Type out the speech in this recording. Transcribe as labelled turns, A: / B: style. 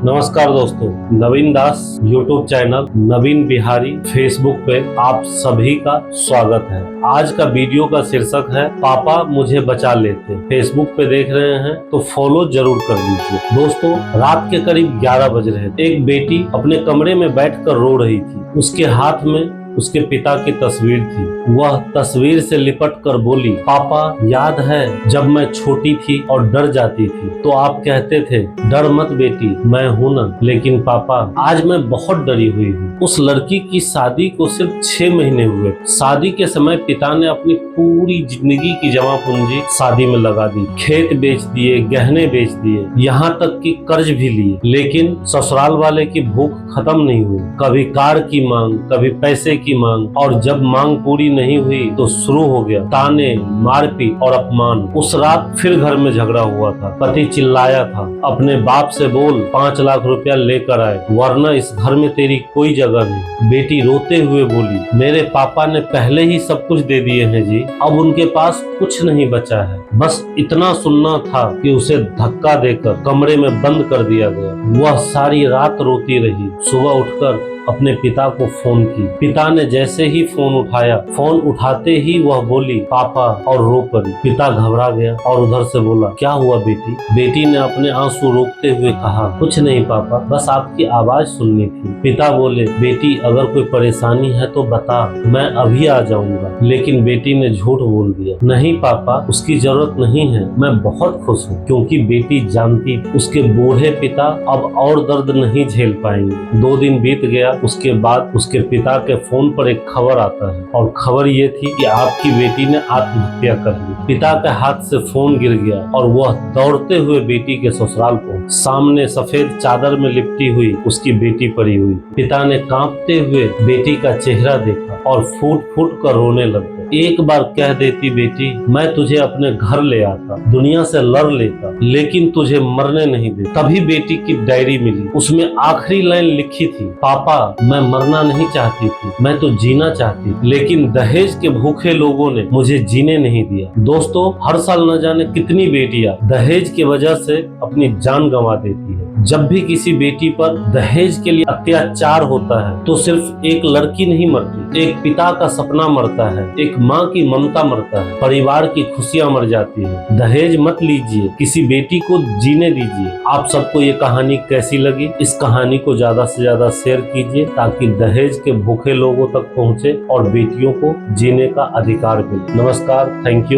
A: नमस्कार दोस्तों, नवीन दास YouTube channel नवीन Bihari Facebook पे आप सभी का स्वागत है। आज का वीडियो का शीर्षक है पापा मुझे बचा लेते। फेसबुक पे देख रहे हैं तो फॉलो जरूर कर लीजिए। दोस्तों, रात के करीब 11 बज रहे थे। एक बेटी अपने कमरे में बैठकर रो रही थी। उसके हाथ में उसके पिता की तस्वीर थी। वह तस्वीर से लिपट कर बोली, पापा याद है जब मैं छोटी थी और डर जाती थी तो आप कहते थे डर मत बेटी, मैं हूं ना। लेकिन पापा आज मैं बहुत डरी हुई हूँ। उस लड़की की शादी को सिर्फ 6 महीने हुए। शादी के समय पिता ने अपनी पूरी जिंदगी की जमा पूंजी शादी में लगा दी। खेत बेच दिए, गहने बेच दिए, यहाँ तक कि कर्ज भी लिए। लेकिन ससुराल वाले की भूख खत्म नहीं हुई। कभी कार की मांग, कभी पैसे की मांग, और जब मांग पूरी नहीं हुई तो शुरू हो गया ताने, मारपीट और अपमान। उस रात फिर घर में झगड़ा हुआ था। पति चिल्लाया था, अपने बाप से बोल 5 लाख रुपया लेकर आए, वरना इस घर में तेरी कोई जगह नहीं। बेटी रोते हुए बोली, मेरे पापा ने पहले ही सब कुछ दे दिए हैं जी, अब उनके पास कुछ नहीं बचा है। बस इतना सुनना था कि उसे धक्का देकर कमरे में बंद कर दिया गया। वह सारी रात रोती रही। सुबह उठकर अपने पिता को फोन की। पिता ने जैसे ही फोन उठाया, फोन उठाते ही वह बोली पापा और रो पड़ी। पिता घबरा गया और उधर से बोला, क्या हुआ बेटी? बेटी ने अपने आंसू रोकते हुए कहा, कुछ नहीं पापा, बस आपकी आवाज सुननी थी। पिता बोले, बेटी अगर कोई परेशानी है तो बता, मैं अभी आ जाऊंगा। लेकिन बेटी ने झूठ बोल दिया, नहीं पापा उसकी जरूरत नहीं है, मैं बहुत खुश हूँ। क्योंकि बेटी जानती उसके बूढ़े पिता अब और दर्द नहीं झेल पाएंगे। 2 दिन बीत गया। उसके बाद उसके पिता के फोन पर एक खबर आता है और खबर ये थी कि आपकी बेटी ने आत्महत्या कर ली। पिता के हाथ से फोन गिर गया और वह दौड़ते हुए बेटी के ससुराल पहुंचे। सामने सफेद चादर में लिपटी हुई उसकी बेटी पड़ी हुई। पिता ने कांपते हुए बेटी का चेहरा देखा और फूट फूट कर रोने लग गए। एक बार कह देती बेटी, मैं तुझे अपने घर ले आता, दुनिया से लड़ लेता, लेकिन तुझे मरने नहीं दे। तभी बेटी की डायरी मिली। उसमें आखिरी लाइन लिखी थी, पापा मैं मरना नहीं चाहती थी, मैं तो जीना चाहती थी, लेकिन दहेज के भूखे लोगों ने मुझे जीने नहीं दिया। दोस्तों, हर साल न जाने कितनी बेटियां दहेज की वजह से अपनी जान गंवा देती है। जब भी किसी बेटी पर दहेज के लिए अत्याचार होता है तो सिर्फ एक लड़की नहीं मरती, एक पिता का सपना मरता है, एक माँ की ममता मरता है, परिवार की खुशियां मर जाती है। दहेज मत लीजिए, किसी बेटी को जीने दीजिए। आप सबको ये कहानी कैसी लगी? इस कहानी को ज्यादा से ज्यादा शेयर कीजिए ताकि दहेज के भूखे लोगों तक पहुँचे और बेटियों को जीने का अधिकार मिले। नमस्कार, थैंक यू।